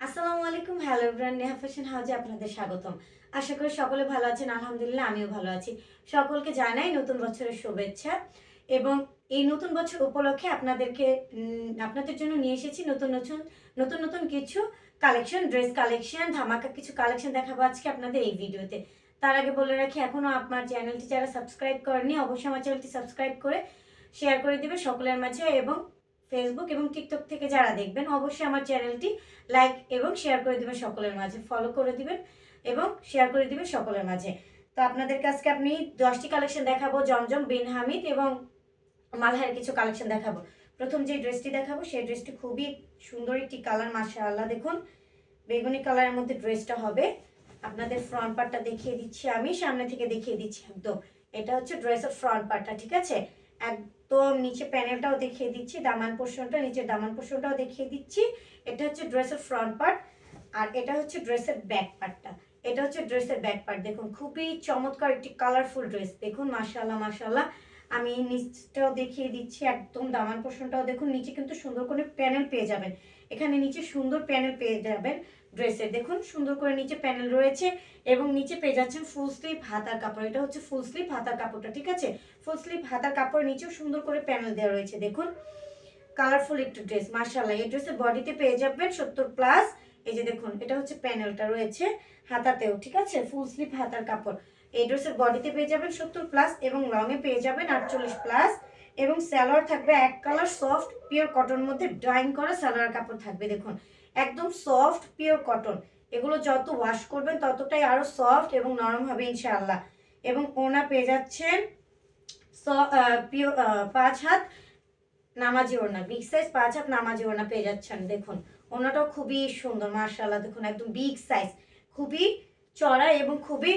আসসালামু আলাইকুম। Hello everyone, Neha fashion হাউজে আপনাদের স্বাগতম। আশা করি সকলে ভালো আছেন। আলহামদুলিল্লাহ আমিও ভালো আছি। সকলকে জানাই নতুন বছরের শুভেচ্ছা এবং এই নতুন বছর উপলক্ষে আপনাদের জন্য নিয়ে এসেছি নতুন কিছু কালেকশন, ড্রেস কালেকশন, ধামাকা কিছু কালেকশন দেখাবো আজকে আপনাদের এই ভিডিওতে। তার আগে বলে রাখি, এখনো আমার চ্যানেলটি যারা সাবস্ক্রাইব করেনি অবশ্যই আমার চ্যানেলটি সাবস্ক্রাইব করে শেয়ার করে দিবে সকলের মাঝে, এবং ফেসবুক এবং টিকটক থেকে যারা দেখবেন অবশ্যই আমার চ্যানেলটি লাইক এবং শেয়ার করে দিবেন সকলের মাঝে, ফলো করে দিবেন এবং শেয়ার করে দিবেন সকলের মাঝে। তো আপনাদের কাছে আমি 10টি কালেকশন দেখাবো, জমজম, বিন হামিদ এবং মালহারের কিছু কালেকশন দেখাবো। প্রথম যে ড্রেসটি দেখাবো সেই ড্রেসটি খুবই সুন্দর একটি কালার, মাশাআল্লাহ। দেখুন বেগুনি কালারের মধ্যে ড্রেসটা হবে। আপনাদের ফ্রন্ট পার্টটা দেখিয়ে দিচ্ছি, আমি সামনে থেকে দেখিয়ে দিচ্ছি একদম। এটা হচ্ছে ড্রেসের ফ্রন্ট পার্টটা, ঠিক আছে। একদম নিচে প্যানেলটাও দেখিয়ে দিচ্ছি, দামান পোর্শনটা, নিচের দামান পোর্শনটাও দেখিয়ে দিচ্ছি। এটা হচ্ছে ড্রেসের ফ্রন্ট পার্ট আর এটা হচ্ছে ড্রেসের ব্যাক পার্টটা। এটা হচ্ছে ড্রেসের ব্যাক পার্ট। দেখুন খুবই চমৎকার একটি কালারফুল ড্রেস। দেখুন মাশাআল্লাহ মাশাআল্লাহ। আমি নিচটাও দেখিয়ে দিচ্ছি, একদম দামান পোর্শনটাও দেখুন। নিচে কিন্তু সুন্দর করে প্যানেল পেয়ে যাবেন, এখানে নিচে সুন্দর প্যানেল পেয়ে যাবেন ড্রেসের। দেখুন সুন্দর করে নিচে প্যানেল রয়েছে এবং নিচে পেয়ে যাচ্ছেন ফুল স্লিভ হাতার কাপড়। এটা হচ্ছে ফুল স্লিভ হাতার কাপড়টা, ঠিক আছে। ফুল স্লিভ হাতার কাপড়, নিচেও সুন্দর করে প্যানেল দেওয়া রয়েছে। দেখুন কালারফুল একটু ড্রেস, মাশাআল্লাহ। এই ড্রেসের বডিতে পেয়ে যাবেন 70+। এই যে দেখুন এটা হচ্ছে প্যানেলটা রয়েছে হাতাতেও, ঠিক আছে। ফুল স্লিভ হাতার কাপড়। এই ড্রেসের বডিতে পেয়ে যাবেন 70+ এবং লংয়ে পেয়ে যাবেন 48+। এবং সালোয়ার থাকবে এক কালার সফট পিওর কটন মধ্যে ডাইং করা সালোয়ার কাপড় থাকবে। দেখুন একদম সফট পিওর কটন। এগুলো যত ওয়াশ করবেন ততটাই আরো সফট এবং নরম হবে ইনশাআল্লাহ। এবং ওনা পেয়ে যাচ্ছেন পিওর 5 হাত নামাজি ওড়না, বিগ সাইজ 5 হাত নামাজি ওড়না পেয়ে যাচ্ছেন। দেখুন ওড়নাটাও খুবই সুন্দর মাশাআল্লাহ। দেখুন একদম বিগ সাইজ, খুবই চড়া এবং খুবই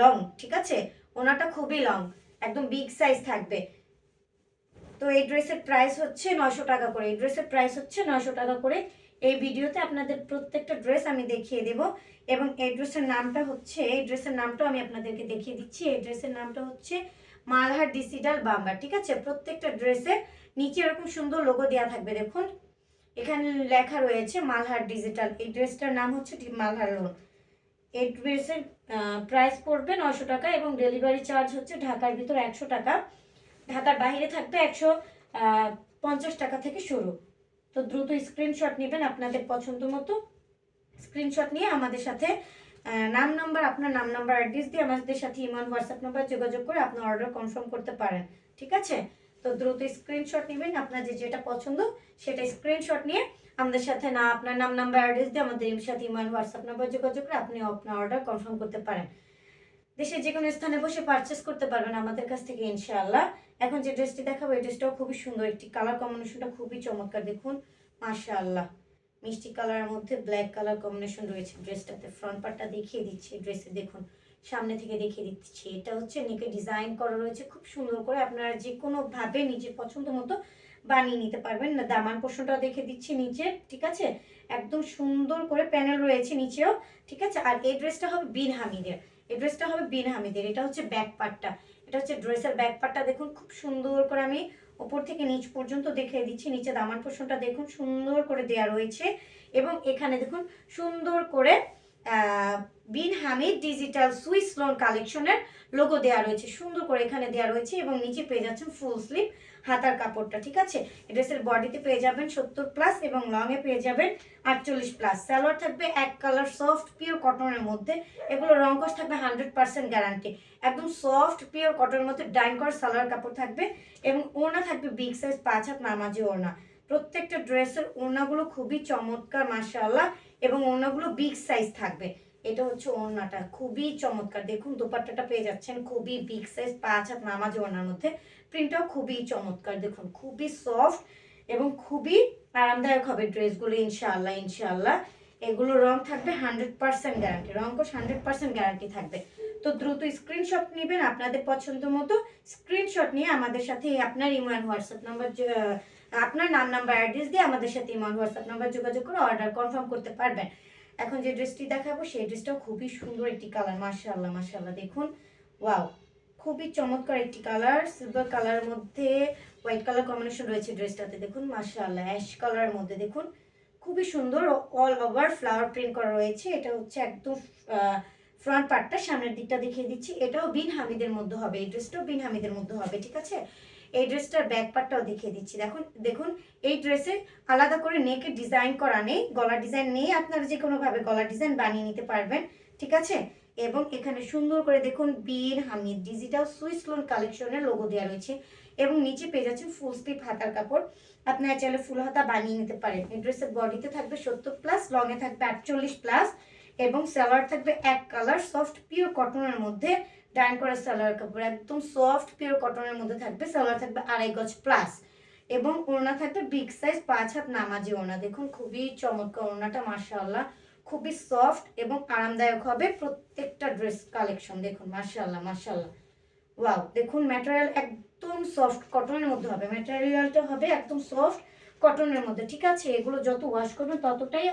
লং, ঠিক আছে। ওড়নাটা খুবই লং, একদম বিগ সাইজ থাকবে। তো এই ড্রেসের প্রাইস হচ্ছে 900 টাকা করে। এই ড্রেসের প্রাইস হচ্ছে 900 টাকা করে। এই ভিডিওতে আপনাদের প্রত্যেকটা ড্রেস আমি দেখিয়ে দেব এবং এই ড্রেসের নামটা হচ্ছে, এই ড্রেসের নামটাও আমি আপনাদেরকে দেখিয়ে দিচ্ছি। এই ড্রেসের নামটা হচ্ছে মালহার ডিজিটাল বাম্বার, ঠিক আছে। প্রত্যেকটা ড্রেসে নিচে এরকম সুন্দর লোগো দেওয়া থাকবে। দেখুন এখানে লেখা রয়েছে মালহার ডিজিটাল। এই ড্রেসটার নাম হচ্ছে মালহার লোন। এই ড্রেসের প্রাইস পড়বে 900 টাকা এবং ডেলিভারি চার্জ হচ্ছে ঢাকার ভিতর 100 টাকা, ঢাকার বাইরে থাকবে 150 টাকা থেকে শুরু। তো দ্রুত স্ক্রিনশট নেবেন আপনাদের পছন্দ মতো। স্ক্রিনশট নিয়ে আমাদের সাথে আপনার নাম নাম্বার অ্যাড্রেস দিয়ে আমাদের সাথে ইমো হোয়াটসঅ্যাপ নাম্বার যোগাযোগ করে আপনার অর্ডার কনফার্ম করতে পারেন, ঠিক আছে। তো দ্রুত স্ক্রিনশট নেবেন, আপনার যেটা পছন্দ সেটা স্ক্রিনশট নিয়ে আমাদের সাথে আপনার নাম নাম্বার অ্যাড্রেস দিয়ে আমাদের সাথে ইমো হোয়াটসঅ্যাপ নাম্বার যোগাযোগ করে আপনি আপনার অর্ডার কনফার্ম করতে পারেন। দেশের যে কোনো স্থানে বসে পারচেস করতে পারবেন আমাদের কাছ থেকে ইনশাআল্লাহ। এখন যে ড্রেসটি দেখাবো এই ড্রেসটাও খুবই সুন্দর একটি কালার কম্বিনেশনটা খুবই চমৎকার। দেখুন মাশাআল্লাহ, মিষ্টি কালারের মধ্যে ব্ল্যাক কালার কম্বিনেশন রয়েছে ড্রেসটাতে। ফ্রন্ট পার্টটা দেখিয়ে দিচ্ছি ড্রেসে, দেখুন সামনে থেকে দেখিয়ে দিচ্ছি। এটা হচ্ছে নেকে ডিজাইন করা রয়েছে খুব সুন্দর করে, আপনারা যে কোনো ভাবে নিজের পছন্দ মতো বানিয়ে নিতে পারবেন। না দামান পোর্শনটাও দেখে দিচ্ছি নিচে, ঠিক আছে। একদম সুন্দর করে প্যানেল রয়েছে নিচেও, ঠিক আছে। আর এই ড্রেসটা হবে বিন হামিদের। এই ড্রেসটা হবে বিন হামিদের। এটা হচ্ছে ব্যাক পার্টটা, এটা হচ্ছে ড্রেসের ব্যাক পার্টটা। দেখুন খুব সুন্দর করে আমি উপর থেকে নিচ পর্যন্ত দেখিয়ে দিচ্ছি। নিচে দামান পোর্শনটা দেখুন সুন্দর করে দেয়া রয়েছে এবং এখানে দেখুন সুন্দর করে বিন হামিদ ডিজিটাল সুইস লোন কালেকশনের লোগো দেওয়া রয়েছে, সুন্দর করে এখানে দেওয়া রয়েছে এবং নিচে পেয়ে যাচ্ছেন ফুল স্লিভ হাতার কাপড়টা, ঠিক আছে। ড্রেসের বডিতে পেয়ে যাবেন 70+ এবং লংয়ে পেয়ে যাবেন 48+। সালোয়ার থাকবে এক কালার সফট পিওর কটনের মধ্যে। এগুলো রংকশ থাকবে 100% গ্যারান্টি। একদম সফট পিওর কটনের মধ্যে ডাইং করা সালোয়ার কাপড় থাকবে এবং ওড়না থাকবে বিগ সাইজ 5 হাত নামাজি ওড়না। প্রত্যেকটা ড্রেসের ওড়নাগুলো খুবই চমৎকার মাশাআল্লাহ এবং ওড়নাগুলো বিগ সাইজ থাকবে। এটা হচ্ছে ওড়নাটা খুবই চমৎকার। দেখুন দোপাট্টাটা পেয়ে যাচ্ছেন খুবই বিগ সাইজ 5 হাত নামাজি ওড়নার মধ্যে। প্রিন্টটাও খুবই চমৎকার, দেখুন খুবই সফট এবং খুবই আরামদায়ক হবে ড্রেসগুলো ইনশাআল্লাহ ইনশাআল্লাহ। এগুলো রং থাকবে 100% গ্যারান্টি, রং কোশ 100% গ্যারান্টি থাকবে। তো দ্রুত স্ক্রিনশট নেবেন আপনাদের পছন্দ মতো। স্ক্রিনশট নিয়ে আমাদের সাথে আপনার ইমো এন্ড হোয়াটসঅ্যাপ নাম্বার, আপনার নাম নাম্বার অ্যাড্রেস দিয়ে আমাদের সাথে ইমো এন্ড হোয়াটসঅ্যাপ নাম্বার যোগাযোগ করে অর্ডার কনফার্ম করতে পারবেন। এখন যে ড্রেসটি দেখাবো সেই ড্রেসটাও খুবই সুন্দর একটি কালার, মাশাআল্লাহ মাশাআল্লাহ। দেখুন ওয়াও, খুবই চমৎকার একটি কালার, সিলভার কালারের মধ্যে হোয়াইট কালার কম্বিনেশন রয়েছে ড্রেসটাতে। দেখুন মাশাআল্লাহ, অ্যাশ কালারের মধ্যে দেখুন খুবই সুন্দর অল ওভার ফ্লাওয়ার প্রিন্ট করা রয়েছে। এটা হচ্ছে একদম ফ্রন্ট পার্টটা, সামনের দিকটা দেখিয়ে দিচ্ছি। এটাও বিন হামিদের মধ্যে হবে, এই ড্রেসটাও বিন হামিদের মধ্যে হবে, ঠিক আছে। এই ড্রেসটার ব্যাক পার্টটাও দেখিয়ে দিচ্ছি। দেখুন দেখুন এই ড্রেসে আলাদা করে নেকে ডিজাইন করা নেই, গলা ডিজাইন নেই, আপনারা যে কোনোভাবে গলা ডিজাইন বানিয়ে নিতে পারবেন, ঠিক আছে। এবং এখানে সুন্দর করে দেখুন বিন হামিদ ডিজিটাল সুইস লোন কালেকশনের লোগো দেওয়া রয়েছে এবং নিচে পেয়ে যাচ্ছেন ফুল স্লিভ হাতার কাপড়। আপনারা চাইলে ফুল হাতা বানিয়ে নিতে পারেন। এই ড্রেসের বডিতে থাকবে 70+, লংয়ে থাকবে 48+, এবং সালোয়ার থাকবে এক কালার সফট পিওর কটনের মধ্যে, ডাইন করা সালোয়ার কাপড় একদম সফট পিওর কটনের মধ্যে থাকবে। সালোয়ার থাকবে 2.5 গজ প্লাস এবং ওড়না থাকবে বিগ সাইজ 5 হাত নামাজি ওড়না। দেখুন খুবই চমৎকার ওড়নাটা, মাশাআল্লাহ খুবই সফট এবং আরামদায়ক হবে প্রত্যেকটা ড্রেস কালেকশন। দেখুন মাশাআল্লাহ মাশাআল্লাহ, ওয়াও। দেখুন ম্যাটেরিয়াল একদম সফট কটনের মধ্যে হবে, ম্যাটেরিয়ালটা হবে একদম সফট কটনের মধ্যে, ঠিক আছে। এগুলো যত ওয়াশ করবেন ততটাই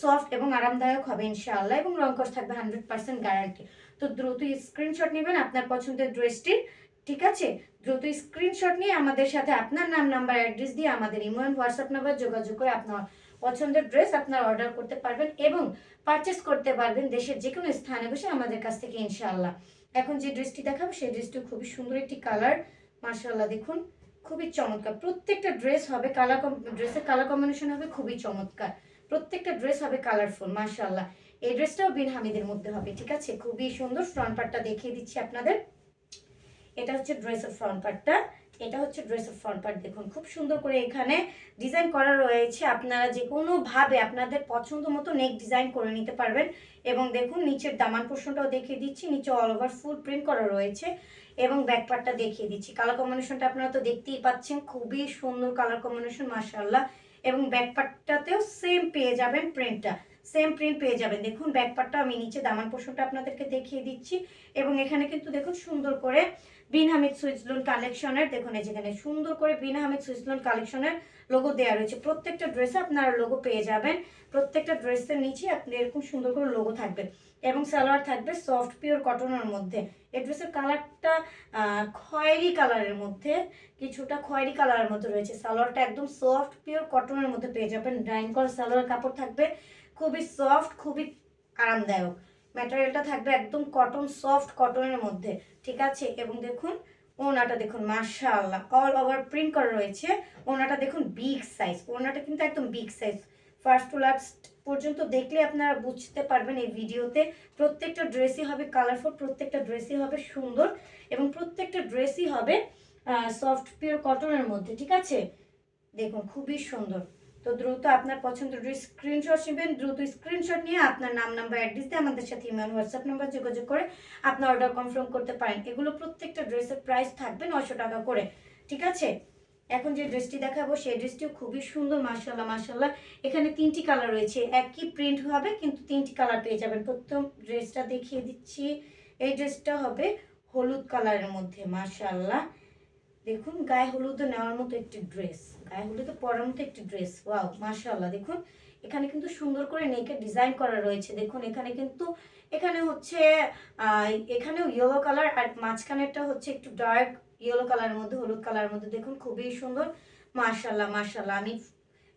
সফট এবং আরামদায়ক হবে ইনশাআল্লাহ, এবং রং কস থাকবে 100% গ্যারান্টি। তো দ্রুত স্ক্রিনশট নেবেন আপনার পছন্দের ড্রেসটির, ঠিক আছে। দ্রুত স্ক্রিনশট নিয়ে আমাদের সাথে আপনার নাম, নাম্বার, অ্যাড্রেস দিয়ে আমাদের ইমো এন্ড হোয়াটসঅ্যাপ নাম্বার যোগাযোগ করে আপনার পছন্দের ড্রেস আপনার অর্ডার করতে পারবেন এবং পারচেস করতে পারবেন দেশের যে কোনো স্থানে বসে আমাদের কাছ থেকে ইনশাআল্লাহ। এখন যে ড্রেসটি দেখাবো সেই ড্রেসটি খুবই সুন্দর একটি কালার, মাশাআল্লাহ দেখুন খুবই চমৎকার। প্রত্যেকটা ড্রেস হবে কালার, ড্রেসের কালার কম্বিনেশন হবে খুবই চমৎকার, প্রত্যেকটা ড্রেস হবে কালারফুল মাশাআল্লাহ। এই ড্রেসটাও বিন হামিদের মধ্যে হবে, ঠিক আছে। খুবই সুন্দর। ফ্রন্ট পার্টটা দেখিয়ে দিচ্ছি আপনাদের। এটা হচ্ছে ড্রেসের ফ্রন্ট পার্টটা, এটা হচ্ছে ড্রেসের ফ্রন্ট পার্ট। দেখুন খুব সুন্দর করে এখানে ডিজাইন করা রয়েছে, আপনারা যে কোনোভাবে আপনাদের পছন্দ মতো নেক ডিজাইন করে নিতে পারবেন। এবং দেখুন নিচের দামান পোর্শনটাও দেখিয়ে দিচ্ছি, নিচে অল ওভার ফুল প্রিন্ট করা রয়েছে এবং ব্যাক পার্টটা দেখিয়ে দিচ্ছি। কালার কম্বিনেশনটা আপনারা তো দেখতেই পাচ্ছেন, খুবই সুন্দর কালার কম্বিনেশন মাশাআল্লাহ। এবং ব্যাক পার্টটাতেও সেম পেয়ে যাবেন, প্রিন্টটা সেম প্রিন্ট পেয়ে যাবেন। দেখুন ব্যাক পার্টটা আমি নিচে দামান পোর্শনটা আপনাদেরকে দেখিয়ে দিচ্ছি এবং এখানে কিন্তু দেখুন সুন্দর করে বিন হামিদ সুইস লোন কালেকশনের, দেখুন এই যেখানে সুন্দর করে বিন হামিদ সুইস লোন কালেকশনের লোগো দেওয়া রয়েছে। প্রত্যেকটা ড্রেসে আপনারা লোগো পেয়ে যাবেন, প্রত্যেকটা ড্রেসের নিচে আপনি এরকম সুন্দর করে লোগো থাকবে এবং সালোয়ার থাকবে সফট পিওর কটনের মধ্যে। এই ড্রেসের কালারটা খয়েরি কালারের মধ্যে, কিছুটা খয়েরি কালারের মধ্যে রয়েছে। সালোয়ারটা একদম সফট পিওর কটনের মধ্যে পেয়ে যাবেন। ডাইন করা সালোয়ার কাপড় থাকবে খুবই সফট, খুবই আরামদায়ক। ম্যাটেরিয়ালটা থাকবে একদম কটন, সফট কটনের মধ্যে, ঠিক আছে। এবং দেখুন ওড়নাটা দেখুন মাশাআল্লাহ অল ওভার প্রিন্ট করা রয়েছে। ওড়নাটা দেখুন বিগ সাইজ, ওড়নাটা কিন্তু একদম big size. First to last পর্যন্ত দেখলে আপনারা বুঝতে পারবেন এই ভিডিওতে। প্রত্যেকটা ড্রেসই হবে কালারফুল, প্রত্যেকটা ড্রেসই হবে সুন্দর এবং প্রত্যেকটা ড্রেসই হবে সফট পিওর কটনের মধ্যে, ঠিক আছে। দেখুন খুবই সুন্দর। তো দ্রুত আপনার পছন্দের ড্রেস স্ক্রিনশট নেবেন, দ্রুত স্ক্রিনশট নিয়ে আপনার নাম, নাম্বার, অ্যাড্রেস দিয়ে আমাদের সাথে ইমেল হোয়াটসঅ্যাপ নাম্বার যোগাযোগ করে আপনার অর্ডার কনফার্ম করতে পারেন। এগুলো প্রত্যেকটা ড্রেসের প্রাইস থাকবে 900 টাকা করে, ঠিক আছে। এখন যে ড্রেসটি দেখাবো সেই ড্রেসটিও খুবই সুন্দর মাশাআল্লাহ মাশাআল্লাহ। এখানে 3টি কালার রয়েছে, একই প্রিন্ট হবে কিন্তু 3টি কালার পেয়ে যাবেন। প্রথম ড্রেসটা দেখিয়ে দিচ্ছি, এই ড্রেসটা হবে হলুদ কালারের মধ্যে মাশাআল্লাহ। দেখুন গায়ে হলুদে নেওয়ার মতো একটি ড্রেস, গায়ে হলুদে পরার মতো একটি ড্রেস, ওয়াও মাশাআল্লাহ। দেখুন এখানে কিন্তু সুন্দর করে নেকে ডিজাইন করা রয়েছে। দেখুন এখানে কিন্তু এখানে হচ্ছে এখানেও ইয়েলো কালার আর মাঝখানেরটা হচ্ছে একটু ডার্ক ইয়েলো কালারের মধ্যে, হলুদ কালারের মধ্যে। দেখুন খুবই সুন্দর মাশাআল্লাহ মাশাআল্লাহ। আমি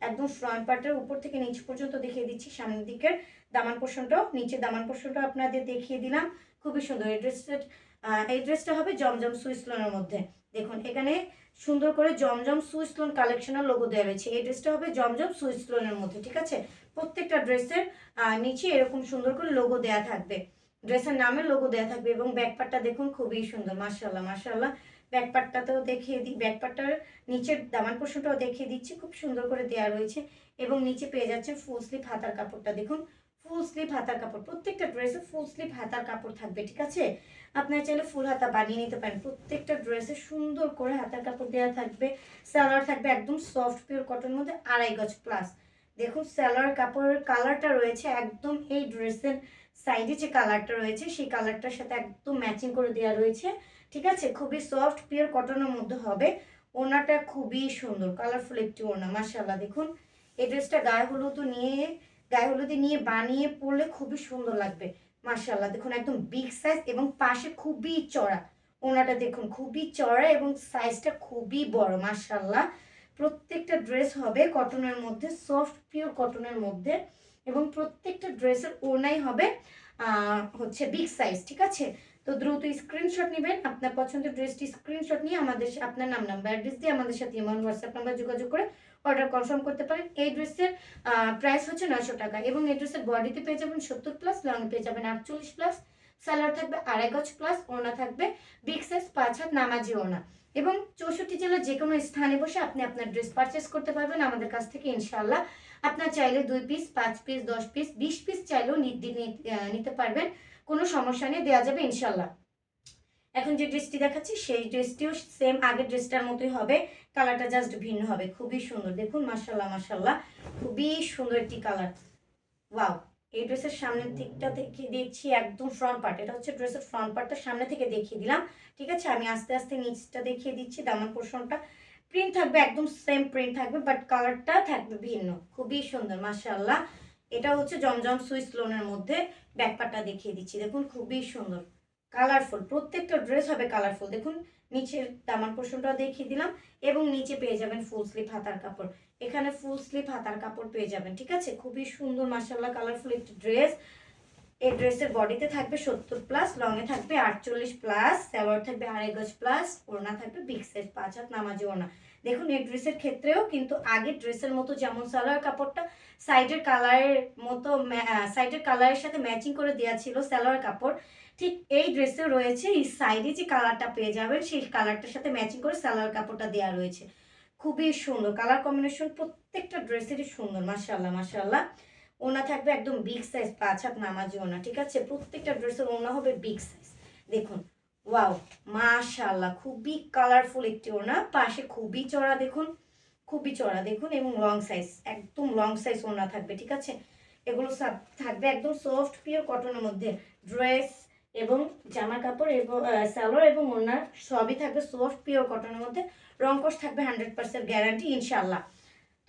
একদম ফ্রন্ট পার্টের উপর থেকে নিচ পর্যন্ত দেখিয়ে দিচ্ছি, সামনের দিকের দামান পোর্শনটাও, নিচের দামান পোর্শনটাও আপনাদের দেখিয়ে দিলাম। খুবই সুন্দর এই ড্রেসটা হবে জমজম সুইস লোনের মধ্যে। দেখুন এখানে সুন্দর করে জমজম সুইস লোন কালেকশনের লোগো দেওয়া রয়েছে। এই ড্রেসটা হবে জমজম সুইস লোনের মধ্যে, ঠিক আছে। প্রত্যেকটা ড্রেসের নিচে এরকম সুন্দর করে লোগো দেওয়া থাকবে, ড্রেসের নামে লোগো দেওয়া থাকবে। এবং ব্যাকপার্টটা দেখুন খুবই সুন্দর মাশাআল্লাহ মাশাআল্লাহ। ব্যাকপার্টটাতেও দেখিয়ে দিই, ব্যাকপার্টটার নিচের দামান পোর্শনটাও দেখিয়ে দিচ্ছি, খুব সুন্দর করে দেওয়া রয়েছে। এবং নিচে পেয়ে যাচ্ছে ফুল স্লিভ হাতার কাপড়টা। দেখুন ফুল স্লিভ হাতার কাপড়, প্রত্যেকটা ড্রেসে ফুল স্লিভ হাতার কাপড় থাকবে, ঠিক আছে। আপনারা চাইলে ফুল হাতা বানিয়ে নিতে পারেন। প্রত্যেকটা ড্রেসে সুন্দর করে হাতার কাপড় দেওয়া থাকবে। সালোয়ার থাকবে একদম সফট পিওর কটনের মধ্যে 2.5 গজ প্লাস। দেখুন সালোয়ার কাপড়ের কালারটা রয়েছে একদম এই ড্রেসের সাইডে যে কালারটা রয়েছে সেই কালারটার সাথে একদম ম্যাচিং করে দেওয়া রয়েছে, ঠিক আছে। খুবই সফট পিওর কটনের মধ্যে হবে। ওড়নাটা খুবই সুন্দর কালারফুল একটি ওড়না মাশাআল্লাহ। দেখুন এই ড্রেসটা গায়ে হলুদে নিয়ে বানিয়ে পরলে খুবই সুন্দর লাগবে মাশাআল্লাহ। দেখুন একদম বিগ সাইজ এবং পাশে খুবই চড়া, ওনাটা দেখুন খুবই চড়া এবং সাইজটা খুবই বড় মাশাআল্লাহ। প্রত্যেকটা ড্রেস হবে কটনের মধ্যে, সফট পিওর কটনের মধ্যে, এবং প্রত্যেকটা ড্রেসের ওড়নাই হবে হচ্ছে বিগ সাইজ, ঠিক আছে। তো দ্রুত স্ক্রিনশট নেবেন, আপনার পছন্দের ড্রেসটি স্ক্রিনশট নিয়ে আমাদের আপনার নাম নাম্বার অ্যাড্রেস দিয়ে আমাদের সাথে ইমন হোয়াটসঅ্যাপ নাম্বার যোগাযোগ করে অর্ডার কনফার্ম করতে পারেন। এই ড্রেসের প্রাইস হচ্ছে 900 টাকা, এবং এই ড্রেসের বডিতে পেয়ে যাবেন 70+, লংয়ে পেয়ে যাবেন 48+, সালোয়ার থাকবে 2.5 গজ প্লাস, ওড়না থাকবে বিগ সাইজ 5 হাত নামাজি ওড়না, এবং 64 জেলার যে কোনো স্থানে বসে আপনি আপনার ড্রেস পারচেস করতে পারবেন আমাদের কাছ থেকে ইনশাআল্লাহ। আপনার চাইলে 2 পিস, 5 পিস, 10 পিস, 20 পিস চাইলেও নিতে পারবেন, কোনো সমস্যা নেই, দেওয়া যাবে ইনশাআল্লাহ। এখন যে ড্রেসটি দেখাচ্ছি সেই ড্রেসটিও সেম আগের ড্রেসটার মতোই হবে, কালারটা জাস্ট ভিন্ন হবে। খুবই সুন্দর, দেখুন মাশাআল্লাহ মাশাআল্লাহ, খুবই সুন্দর একটি কালার। ওয়াও, এই ড্রেসের সামনের দিকটা দেখিয়ে দিচ্ছি, একদম ফ্রন্ট পার্ট, এটা হচ্ছে ড্রেসের ফ্রন্ট পার্টটা সামনে থেকে দেখিয়ে দিলাম, ঠিক আছে। আমি আস্তে আস্তে নিচটা দেখিয়ে দিচ্ছি। দামান পোর্শনটা প্রিন্ট থাকবে, একদম সেম প্রিন্ট থাকবে, বাট কালারটা থাকবে ভিন্ন, খুবই সুন্দর মাশাআল্লাহ। এটা হচ্ছে জমজম সুইস লোনের মধ্যে, ব্যাক পার্টটা দেখিয়ে দিচ্ছি, দেখুন খুবই সুন্দর কালারফুল, প্রত্যেকটা ড্রেস হবে কালারফুল। দেখুন নিচের দামান পোর্শনটাও দেখিয়ে দিলাম, এবং নিচে পেয়ে যাবেন ফুল স্লিভ হাতার কাপড়, এখানে ফুল স্লিভ হাতার কাপড় পেয়ে যাবেন, ঠিক আছে। খুবই সুন্দর মাশাআল্লাহ কালারফুল একটি ড্রেস। এই ড্রেসের বডিতে থাকবে 70+, লংয়ে থাকবে 48+, সালোয়ার থাকবে 2.5 গজ প্লাস, ওড়না থাকবে বিগ সাইজ 5 হাত নামাজি ওড়না। দেখুন এই ড্রেসের ক্ষেত্রেও কিন্তু আগের ড্রেসের মতো যেমন সালোয়ার কাপড়টা সাইডের কালারের মতো, সাইডের কালারের সাথে ম্যাচিং করে দেওয়া ছিল সালোয়ার কাপড়, ঠিক এই ড্রেসে রয়েছে এই সাইডে যে কালারটা পেয়ে যাবেন সেই কালারটার সাথে ম্যাচিং করে সালোয়ার কাপড়টা দেওয়া রয়েছে। খুবই সুন্দর কালার কম্বিনেশন, প্রত্যেকটা ড্রেসেরই সুন্দর মাশাআল্লাহ মাশাআল্লাহ। ওনা থাকবে একদম বিগ সাইজ 5 হাত নামাজি ওনা, ঠিক আছে। প্রত্যেকটা ড্রেসের ওনা হবে বিগ সাইজ, দেখুন ওয়াও মাশাআল্লাহ, খুবই কালারফুল একটি ওনা, পাশে খুবই চড়া, দেখুন খুবই চড়া, দেখুন, এবং লং সাইজ, একদম লং সাইজ ওনা থাকবে, ঠিক আছে। এগুলো সব থাকবে একদম সফট পিওর কটনের মধ্যে, ড্রেস এবং জামা কাপড় এবং সালোয়ার এবং ওনার সবই থাকবে সফট পিওর কটনের মধ্যে, রংকশ থাকবে 100% গ্যারান্টি ইনশাআল্লাহ।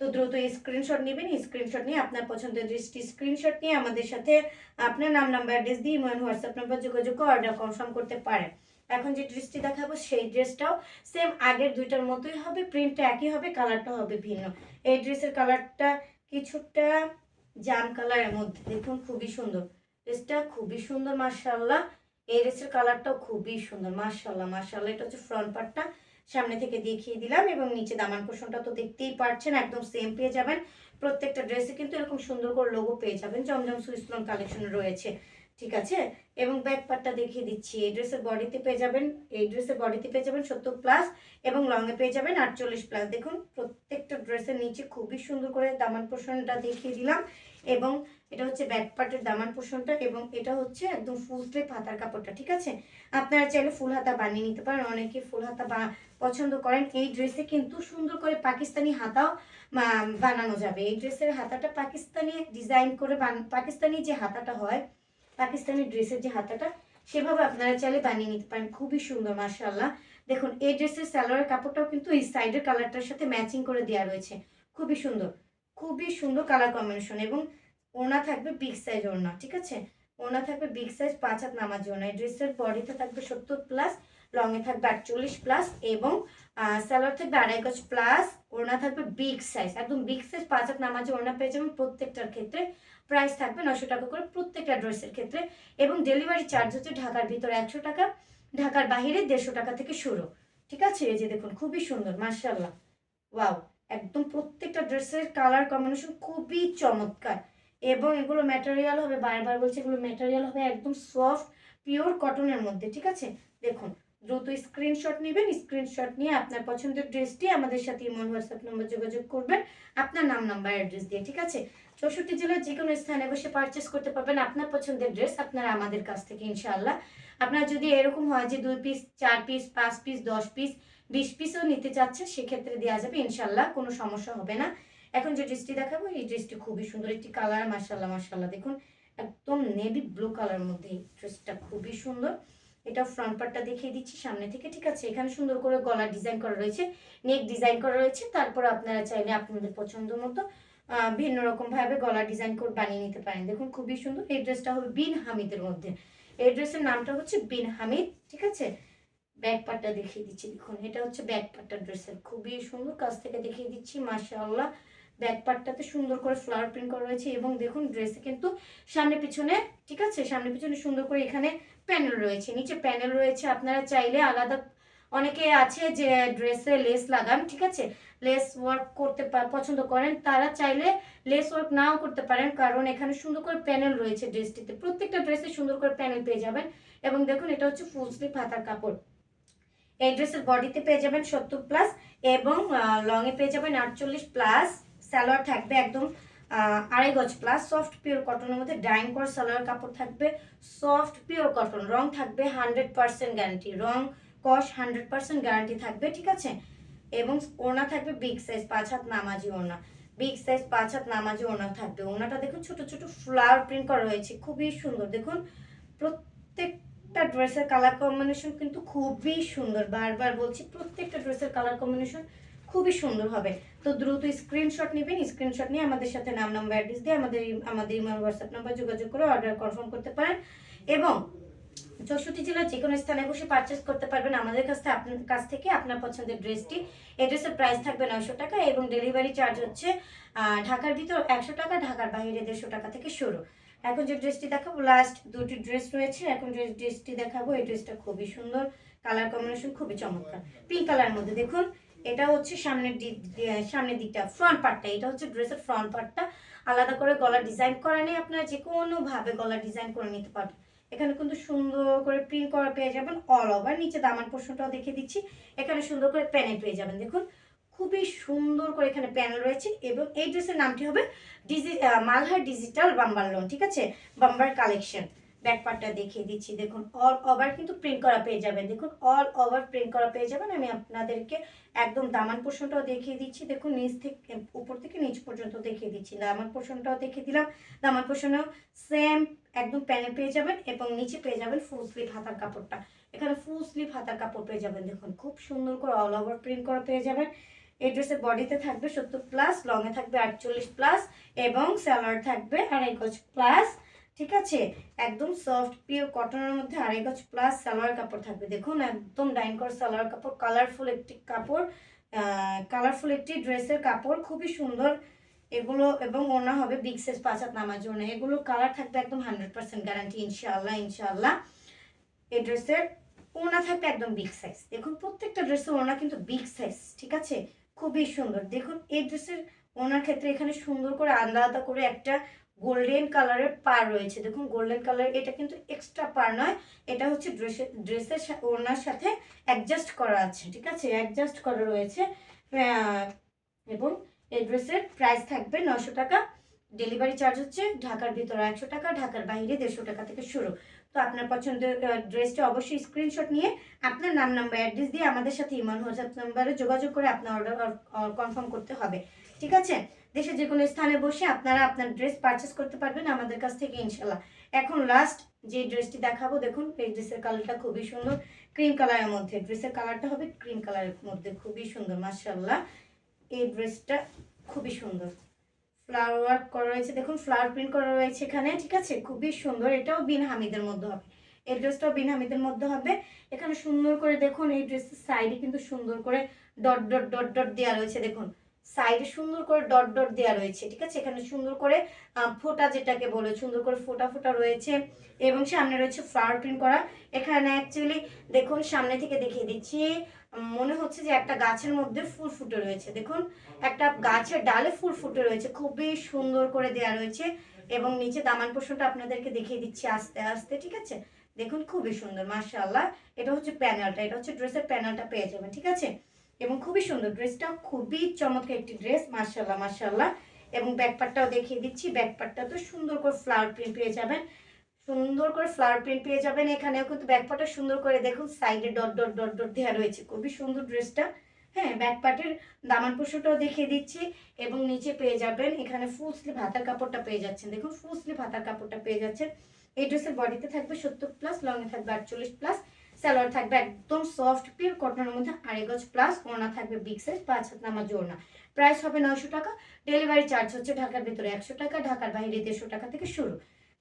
তো দ্রুত স্ক্রিনশট নেবেন, স্ক্রিনশট নিয়ে আপনার পছন্দের ড্রেসটি স্ক্রিনশট নিয়ে আমাদের সাথে আপনার নাম নাম্বার অ্যাড্রেস দিয়ে হোয়াটসঅ্যাপ নাম্বার যোগাযোগ করে অর্ডার কনফার্ম করতে পারেন। এখন যে ড্রেসটি দেখাবো সেই ড্রেসটাও সেম আগের দুইটার মতোই হবে, প্রিন্টটা একই হবে, কালারটা হবে ভিন্ন। এই ড্রেসের কালারটা কিছুটা জাম কালারের মধ্যে, দেখুন খুবই সুন্দর, ড্রেসটা খুবই সুন্দর মাশাআল্লাহ। এই ড্রেসের কালারটাও খুবই সুন্দর মাশাআল্লাহ মাশাআল্লাহ। এটা হচ্ছে ফ্রন্ট পার্টটা, সামনে থেকে দেখিয়ে দিলাম, এবং নিচে দামান পোর্শনটা তো দেখতেই পাচ্ছেন একদম সেম পেয়ে যাবেন। প্রত্যেকটা ড্রেসে কিন্তু এরকম সুন্দর করে লোগো পেয়ে যাবেন, জমজম সুইস লোন কালেকশন রয়েছে, ঠিক আছে। এবং ব্যাক পার্টটা দেখিয়ে দিচ্ছি, এই ড্রেসের বডিতে পেয়ে যাবেন, এই ড্রেসের বডিতে পেয়ে যাবেন 70+, এবং লংয়ে পেয়ে যাবেন 48+। দেখুন প্রত্যেকটা ড্রেসের নিচে খুবই সুন্দর করে দামান পোর্শনটা দেখিয়ে দিলাম, এবং এটা হচ্ছে ব্যাক পার্টের দামান পোর্শনটা, এবং এটা হচ্ছে একদম ফুল স্লিভ হাতার কাপড়টা, ঠিক আছে। আপনারা চাইলে ফুল হাতা বানিয়ে নিতে পারেন, অনেকে ফুল হাতা পছন্দ করেন। এই ড্রেসে কিন্তু সুন্দর করে পাকিস্তানি হাতাও বানানো যাবে, এই ড্রেসের হাতাটা পাকিস্তানি ডিজাইন করে পাকিস্তানি যে হাতাটা হয়, পাকিস্তানি ড্রেসের যে হাতাটা, সেভাবে আপনারা চাইলে বানিয়ে নিতে পারেন, খুবই সুন্দর মাশাআল্লাহ। দেখুন এই ড্রেসের সালোয়ারের কাপড়টাও কিন্তু এই সাইডের কালারটার সাথে ম্যাচিং করে দেওয়া রয়েছে, খুবই সুন্দর, খুবই সুন্দর কালার কম্বিনেশন। এবং ওড়না থাকবে বিগ সাইজ ওড়না, ঠিক আছে, ওড়না থাকবে বিগ সাইজ 5 হাত নামাজি ওড়না। এই ড্রেসের বডিতে থাকবে 70+, লংয়ে থাকবে 48+, এবং সালোয়ার থাকবে 2.5 গজ প্লাস, ওড়না থাকবে বিগ সাইজ, একদম বিগ সাইজ 5 হাত নামাজি ওড়না পেয়ে যাবেন প্রত্যেকটার ক্ষেত্রে। প্রাইস থাকবে 900 টাকা করে প্রত্যেকটা ড্রেসের ক্ষেত্রে, এবং ডেলিভারি চার্জ হচ্ছে ঢাকার ভিতরে 100 টাকা, ঢাকার বাইরে 150 টাকা থেকে শুরু, ঠিক আছে। এই যে দেখুন খুবই সুন্দর মাশাআল্লাহ, ওয়াও, একদম প্রত্যেকটা ড্রেসের কালার কম্বিনেশন খুবই চমৎকার, এবং এগুলো ম্যাটেরিয়াল হবে, বারবার বলছি, এগুলো ম্যাটেরিয়াল হবে একদম সফট পিওর কটনের মধ্যে, ঠিক আছে। দেখুন দ্রুত স্ক্রিনশট নেবেন, স্ক্রিনশট নিয়ে আপনার পছন্দের ড্রেসটি আমাদের সাথে ইমো হোয়াটসঅ্যাপ নম্বর যোগাযোগ করবেন আপনার নাম নাম্বার অ্যাড্রেস দিয়ে, ঠিক আছে। 64 জেলার যে কোনো স্থানে বসে পারচেস করতে পারবেন আপনার পছন্দের ড্রেস আপনারা আমাদের কাছ থেকে ইনশাআল্লাহ। আপনার যদি এরকম হয় যে 2 পিস, 4 পিস, 5 পিস, 10 পিস, 20 পিসও নিতে চাচ্ছেন, সেক্ষেত্রে দেওয়া যাবে ইনশাআল্লাহ, কোনো সমস্যা হবে না। এখন যে ড্রেসটি দেখাবো এই ড্রেসটি খুবই সুন্দর একটি কালার মাশাআল্লাহ মাশাআল্লাহ। দেখুন একদম নেভি ব্লু কালার মধ্যে এই ড্রেসটা খুবই সুন্দর। এটা ফ্রন্ট পার্টটা দেখিয়ে দিচ্ছি সামনে থেকে, ঠিক আছে। এখানে সুন্দর করে গলা ডিজাইন করা রয়েছে, নেক ডিজাইন করা রয়েছে, তারপর আপনারা চাইলে আপনাদের পছন্দ মতো ভিন্ন রকম ভাবে গলা ডিজাইন করে বানিয়ে নিতে পারেন। দেখুন খুবই সুন্দর। এই ড্রেসটা হবে বিন হামিদের মধ্যে, এই ড্রেসের নামটা হচ্ছে বিন হামিদ, ঠিক আছে। ব্যাক পার্টটা দেখিয়ে দিচ্ছি, দেখুন এটা হচ্ছে ব্যাক পার্টটা ড্রেসের, খুবই সুন্দর, কাছ থেকে দেখিয়ে দিচ্ছি মাশাআল্লাহ। ব্যাক পার্টটাতে সুন্দর করে ফ্লাওয়ার প্রিন্ট করা রয়েছে এবং দেখুন ড্রেসে কিন্তু সামনে পিছনে, ঠিক আছে, সামনে পিছনে সুন্দর করে এখানে প্যানেল রয়েছে, নিচে প্যানেল রয়েছে। আপনারা চাইলে আলাদা, অনেকে আছে যে ড্রেসে লেস লাগান, ঠিক আছে, লেস ওয়ার্ক করতে পছন্দ করেন, তারা চাইলে লেস ওয়ার্ক নাও করতে পারেন, কারণ এখানে সুন্দর করে প্যানেল রয়েছে ড্রেসটিতে, প্রত্যেকটা ড্রেসে সুন্দর করে প্যানেল পেয়ে যাবেন। এবং দেখুন এটা হচ্ছে ফুল স্লিভ হাতার কাপড়। এই ড্রেসের বডিতে পেয়ে যাবেন 70+ এবং লংয়ে পেয়ে যাবেন 48+। সালোয়ার থাকবে একদম 2.5 গজ প্লাস, সফট পিওর কটনের মধ্যে ডাইং করা সালোয়ার কাপড় থাকবে, সফট পিওর কটন, রং থাকবে 100% গ্যারান্টি, রং কস 100% গ্যারান্টি থাকবে, ঠিক আছে। এবং ওড়না থাকবে বিগ সাইজ 5 হাত নামাজি ওড়না, বিগ সাইজ 5 হাত নামাজি ওড়না থাকবে। ওড়নাটা দেখুন ছোট ছোট ফ্লাওয়ার প্রিন্ট করা রয়েছে, খুবই সুন্দর। দেখুন প্রত্যেকটা ড্রেসের কালার কম্বিনেশন কিন্তু খুবই সুন্দর, বারবার বলছি প্রত্যেকটা ড্রেসের কালার কম্বিনেশন খুবই সুন্দর হবে। তো দ্রুত স্ক্রিনশট নেবেন, স্ক্রিনশট নিয়ে আমাদের সাথে নাম নাম্বার অ্যাড্রেস দিয়ে আমাদের ইমেল হোয়াটসঅ্যাপ নাম্বার যোগাযোগ করে অর্ডার কনফার্ম করতে পারেন এবং 64 জেলার যে কোনো স্থানে বসে পারচেস করতে পারবেন আমাদের কাছ থেকে আপনার পছন্দের ড্রেসটি। এই ড্রেসের প্রাইস থাকবে 900 টাকা এবং ডেলিভারি চার্জ হচ্ছে ঢাকার ভিতর 100 টাকা, ঢাকার বাইরে 150 টাকা থেকে শুরু। এখন যে ড্রেসটি দেখাবো, লাস্ট দুটি ড্রেস রয়েছে, এখন যে ড্রেসটি দেখাবো এই ড্রেসটা খুবই সুন্দর, কালার কম্বিনেশন খুবই চমৎকার, পিঙ্ক কালার মধ্যে। দেখুন এটা হচ্ছে সামনের দিকটা, ফ্রন্ট পার্টটা, এটা হচ্ছে ড্রেসের ফ্রন্ট পার্টটা, আলাদা করে গলা ডিজাইন করা নেই, আপনারা যে কোনো ভাবে গলা ডিজাইন করে নিতে পারবেন। এখানে কিন্তু সুন্দর করে প্রিন্ট করা পেয়ে যাবেন অল ওভার, নিচে দামান পোর্শনটাও দেখিয়ে দিচ্ছি, এখানে সুন্দর করে প্যানেল পেয়ে যাবেন। দেখুন খুবই সুন্দর করে এখানে প্যানেল রয়েছে এবং এই ড্রেসের নামটি হবে মালহার ডিজিটাল বাম্বার লোন, ঠিক আছে, বাম্বার কালেকশন। ব্যাক পার্টটা দেখিয়ে দিচ্ছি, দেখুন অল ওভার কিন্তু প্রিন্ট করা পেয়ে যাবেন, দেখুন অল ওভার প্রিন্ট করা পেয়ে যাবেন। আমি আপনাদেরকে একদম দামান পোর্শনটাও দেখিয়ে দিচ্ছি, দেখুন নিচ থেকে উপর থেকে নিচ পর্যন্ত দেখিয়ে দিচ্ছি, দামান পোর্শনটাও দেখিয়ে দিলাম, দামান পোর্শনেও সেম একদম প্যানেল পেয়ে যাবেন এবং নিচে পেয়ে যাবেন ফুল স্লিভ হাতার কাপড়টা, এখানে ফুল স্লিভ হাতার কাপড় পেয়ে যাবেন। দেখুন খুব সুন্দর করে অল ওভার প্রিন্ট করা পেয়ে যাবেন। এই ড্রেসের বডিতে থাকবে 70+, লংয়ে থাকবে 48+ এবং সালোয়ার থাকবে 2.5 গজ প্লাস, ঠিক আছে, একদম সফট পিওর কটনের মধ্যে 2.5 গজ প্লাস সালোয়ার কাপড় থাকবে। দেখুন একদম ডাইন করা সালোয়ার কাপড়, কালারফুল একটি কাপড়, কালারফুল একটি ড্রেসের কাপড়, খুবই সুন্দর এগুলো। এবং ওনা হবে বিগ সাইজ 5 হাত নামার জন্য, এগুলো কালার থাকবে একদম 100% গ্যারান্টি, ইনশাআল্লাহ ইনশাআল্লাহ। এই ড্রেসের ওনা থাকবে একদম বিগ সাইজ, দেখুন প্রত্যেকটা ড্রেসের ওনা কিন্তু বিগ সাইজ, ঠিক আছে, খুবই সুন্দর। দেখুন এই ড্রেসের ওনার ক্ষেত্রে এখানে সুন্দর করে আলাদা আলাদা করে একটা গোল্ডেন কালারের পার রয়েছে, দেখুন গোল্ডেন কালার, এটা কিন্তু এক্সট্রা পার নয়, এটা হচ্ছে ড্রেসের ওনার সাথে অ্যাডজাস্ট করা আছে, ঠিক আছে, অ্যাডজাস্ট করা রয়েছে। এবং এই ড্রেসের প্রাইস থাকবে 900 টাকা, ডেলিভারি চার্জ হচ্ছে ঢাকার ভিতরে 100 টাকা, ঢাকার বাইরে 150 টাকা থেকে শুরু। তো আপনার পছন্দের ড্রেসটা অবশ্যই স্ক্রিনশট নিয়ে আপনার নাম নাম্বার অ্যাড্রেস দিয়ে আমাদের সাথে ইমন হোয়াটসঅ্যাপ নাম্বারে যোগাযোগ করে আপনার অর্ডার কনফার্ম করতে হবে, ঠিক আছে। দেশের যে কোনো স্থানে বসে আপনারা আপনার ড্রেস পারচেস করতে পারবেন আমাদের কাছ থেকে ইনশাল্লাহ। এখন লাস্ট যে ড্রেসটি দেখাবো, দেখুন এই ড্রেসের কালারটা খুবই সুন্দর, ক্রিম কালারের মধ্যে, ড্রেসের কালারটা হবে ক্রিম কালারের মধ্যে, খুবই সুন্দর মাশাআল্লাহ। এই ড্রেসটা খুবই সুন্দর, ফ্লাওয়ার ওয়ার্ক করা রয়েছে, দেখুন ফ্লাওয়ার প্রিন্ট করা রয়েছে এখানে, ঠিক আছে, খুবই সুন্দর। এটাও বিন হামিদের মধ্যে হবে, এই ড্রেসটাও বিন হামিদের মধ্যে হবে। এখানে সুন্দর করে দেখুন এই ড্রেসের সাইডে কিন্তু সুন্দর করে ডট ডট ডট ডট দেওয়া রয়েছে, দেখুন সাইডে সুন্দর করে ডট ডট দেওয়া রয়েছে, ঠিক আছে, এখানে সুন্দর করে ফোঁটা যেটাকে বলে সুন্দর করে ফোঁটা ফোঁটা রয়েছে এবং সামনে রয়েছে ফ্লাওয়ার প্রিন্ট করা। এখানে অ্যাকচুয়ালি দেখুন সামনে থেকে দেখিয়ে দিচ্ছি, মনে হচ্ছে যে একটা গাছের মধ্যে ফুল ফুটে রয়েছে, দেখুন একটা গাছের ডালে ফুল ফুটে রয়েছে, খুবই সুন্দর করে দেওয়া রয়েছে। এবং নিচে দামান পোর্শনটা আপনাদেরকে দেখিয়ে দিচ্ছি আস্তে আস্তে, ঠিক আছে, দেখুন খুবই সুন্দর মাশাআল্লাহ। এটা হচ্ছে প্যানেলটা, এটা হচ্ছে ড্রেসের প্যানেলটা পেয়ে যাবেন, ঠিক আছে, এবং খুবই সুন্দর ড্রেসটা, খুবই চমৎকার একটি ড্রেস মাশাআল্লাহ মাশাআল্লাহ। এবং ব্যাকপার্টটাও দেখিয়ে দিচ্ছি, ব্যাকপার্টটা তো সুন্দর করে ফ্লাওয়ার প্রিন্ট পেয়ে যাবেন, সুন্দর করে ফ্লাওয়ার প্রিন্ট পেয়ে যাবেন। এখানেও কিন্তু ব্যাকপার্টটা সুন্দর করে দেখুন সাইডে ডট ডট ডট ডট দেওয়া রয়েছে, খুবই সুন্দর ড্রেসটা। হ্যাঁ, ব্যাকপার্টের দামান পোর্শনটাও দেখিয়ে দিচ্ছি এবং নিচে পেয়ে যাবেন এখানে ফুল স্লিভ হাতার কাপড়টা পেয়ে যাচ্ছেন, দেখুন ফুল স্লিভ হাতার কাপড়টা পেয়ে যাচ্ছেন। এই ড্রেসের বডিতে থাকবে 70+, লংয়ে থাকবে 48+, সালোয়ার থাকবে একদম সফট পিওর কটনের মধ্যে 2.5 গজ প্লাস, ওড়না থাকবে বিগ সাইজ 5 হাত নামাজি ওড়না। প্রাইস হবে 900 টাকা, ডেলিভারি চার্জ হচ্ছে ঢাকার ভিতরে 100 টাকা, ঢাকার বাইরে 150 টাকা থেকে শুরু।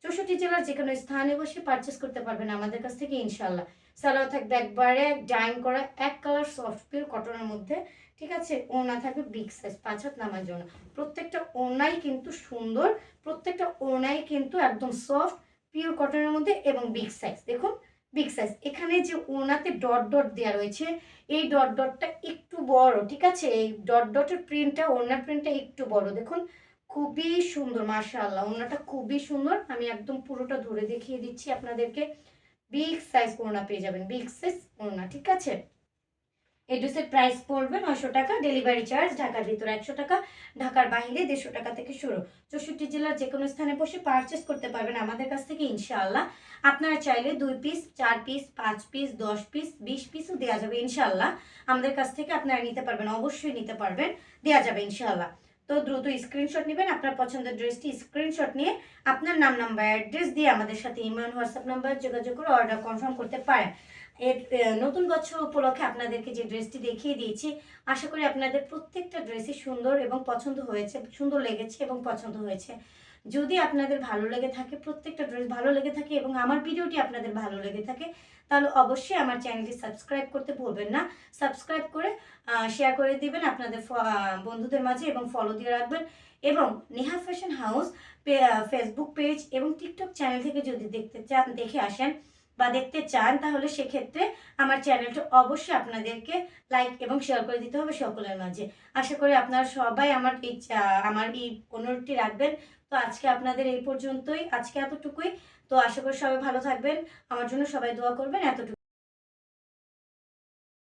64 জেলার যে কোনো স্থানে বসে পারচেস করতে পারবেন আমাদের কাছ থেকে ইনশাল্লাহ। সালোয়ার থাকবে একবারে ডাইং করা এক কালার সফট পিওর কটনের মধ্যে, ঠিক আছে। ওড়না থাকবে বিগ সাইজ 5 হাত নামার জন্য। প্রত্যেকটা ওড়নাই কিন্তু সুন্দর, প্রত্যেকটা ওড়নাই কিন্তু একদম সফট পিওর কটনের মধ্যে এবং বিগ সাইজ। দেখুন বিগ সাইজ। এখানে যে ওড়নাতে ডট ডট দেওয়া রয়েছে, এই ডট ডটটা একটু বড়, ঠিক আছে। এই ডট ডটের প্রিন্টটা, ওড়নার প্রিন্টটা একটু বড়। দেখুন খুবই সুন্দর, মাশাআল্লাহ। ওড়নাটা খুবই সুন্দর। আমি একদম পুরোটা ধরে দেখিয়ে দিচ্ছি আপনাদেরকে। বিগ সাইজ ওড়না পেয়ে যাবেন, বিগ সাইজ ওড়না, ঠিক আছে। এই ড্রেসের প্রাইস পড়বে 900 টাকা। ডেলিভারি চার্জ ঢাকার ভিতরে 100 টাকা, ঢাকার বাইরে 150 টাকা থেকে শুরু। 64 জেলার যে কোনো স্থানে বসে পারচেস করতে পারবেন আমাদের কাছ থেকে ইনশাআল্লাহ। আপনারা চাইলে 2 পিস, 4 পিস, 5 পিস, 10 পিস, 20 পিসও দেওয়া যাবে ইনশাআল্লাহ। আমাদের কাছ থেকে আপনারা নিতে পারবেন, অবশ্যই নিতে পারবেন, দেওয়া যাবে ইনশাআল্লাহ। তো দ্রুত স্ক্রিনশট নেবেন, আপনার পছন্দের ড্রেসটি স্ক্রিনশট নিয়ে আপনার নাম, নাম্বার, অ্যাড্রেস দিয়ে আমাদের সাথে ইমেল, হোয়াটসঅ্যাপ নাম্বার যোগাযোগ করে অর্ডার কনফার্ম করতে পারেন। এর নতুন বছর উপলক্ষে আপনাদেরকে যে ড্রেসটি দেখিয়ে দিয়েছি, আশা করি আপনাদের প্রত্যেকটা ড্রেসই সুন্দর এবং পছন্দ হয়েছে, সুন্দর লেগেছে এবং পছন্দ হয়েছে। যদি আপনাদের ভালো লেগে থাকে, প্রত্যেকটা ড্রেস ভালো লেগে থাকে এবং আমার ভিডিওটি আপনাদের ভালো লেগে থাকে, তাহলে অবশ্যই আমার চ্যানেলটি সাবস্ক্রাইব করতে ভুলবেন না। সাবস্ক্রাইব করে শেয়ার করে দিবেন আপনাদের বন্ধুদের মাঝে এবং ফলো দিয়ে রাখবেন। এবং Neha fashion house Facebook page এবং টিকটক চ্যানেল থেকে যদি দেখে আসেন বা দেখতে চান, তাহলে সেক্ষেত্রে আমার চ্যানেলটা অবশ্যই আপনাদেরকে লাইক এবং শেয়ার করে দিতে হবে সকলের মাঝে। আশা করি আপনারা সবাই আমার এই অনুরোধটি রাখবেন। তো আজকে আপনাদের এই পর্যন্তই, আজকে এতটুকুই। তো আশা করি সবাই ভালো থাকবেন, আমার জন্য সবাই দোয়া করবেন। এতটুকু।